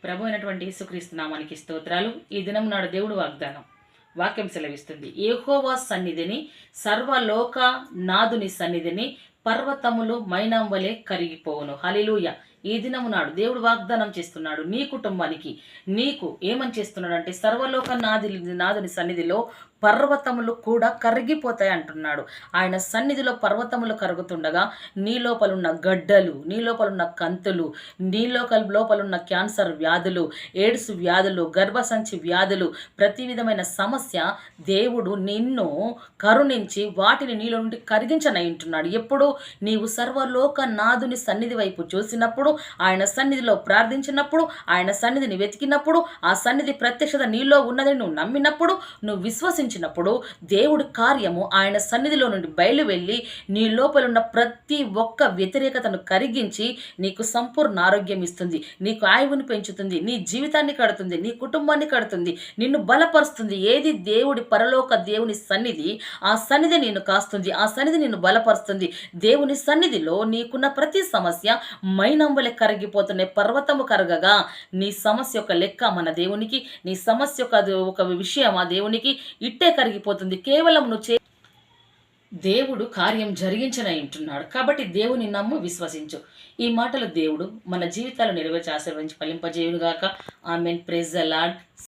ప్రభు అయినటువంటి యేసుక్రీస్తు నామానికి స్తోత్రాలు. ఈ దినం నాడు దేవుడు వాక్యం సెలవిస్తుంది. యెహోవా సన్నిధిని, సర్వలోక నాదుని సన్నిధిని పర్వతములు మైనం వలె కరిగిపోవును. హల్లెలూయా. ఈ దినము నాడు దేవుడు వాగ్దానం చేస్తున్నాడు నీ కుటుంబానికి. నీకు ఏమని చేస్తున్నాడు అంటే, సర్వలోక నాదుని సన్నిధిలో పర్వతములు కూడా కరిగిపోతాయి అంటున్నాడు. ఆయన సన్నిధిలో పర్వతములు కరుగుతుండగా నీ లోపలున్న గడ్డలు, నీ లోపలున్న కంతులు, నీ లోపలున్న క్యాన్సర్ వ్యాధులు, ఎయిడ్స్ వ్యాధులు, గర్భసంచి వ్యాధులు, ప్రతి విధమైన సమస్య దేవుడు నిన్ను కరుణించి వాటిని నీలో నుండి కరిగించనంటున్నాడు. ఎప్పుడు నీవు సర్వలోక నాదుని సన్నిధి వైపు చూసినప్పుడు, ఆయన సన్నిధిలో ప్రార్థించినప్పుడు, ఆయన సన్నిధిని వెతికినప్పుడు, ఆ సన్నిధి ప్రత్యక్షత నీలో ఉన్నదని నువ్వు నమ్మినప్పుడు, నువ్వు విశ్వసించినప్పుడు దేవుడి కార్యము ఆయన సన్నిధిలో నుండి బయలు వెళ్ళి నీ లోపలున్న ప్రతి ఒక్క వ్యతిరేకతను కరిగించి నీకు సంపూర్ణ ఆరోగ్యం ఇస్తుంది, నీకు ఆయువుని పెంచుతుంది, నీ జీవితాన్ని కడుతుంది, నీ కుటుంబాన్ని కడుతుంది, నిన్ను బలపరుస్తుంది. ఏది దేవుడి పరలోక దేవుని సన్నిధి, ఆ సన్నిధి నిన్ను కాస్తుంది, ఆ సన్నిధి నిన్ను బలపరుస్తుంది. దేవుని సన్నిధిలో నీకున్న ప్రతి సమస్య మైనంబలే కరిగిపోతున్నాయి. పర్వతము కరగగా నీ సమస్య యొక్క లెక్క మన దేవునికి, నీ సమస్య ఒక విషయం ఆ దేవునికి ఇట్టే కరిగిపోతుంది. కేవలం నువ్వు దేవుడు కార్యం జరిగించనంటున్నాడు. కాబట్టి దేవుని నమ్ము, విశ్వసించు. ఈ మాటలు దేవుడు మన జీవితాలు నెరవేర్చి ఆశీర్వదించి ఫలింపజేయునుగాక. ఆమేన్. Praise the lord.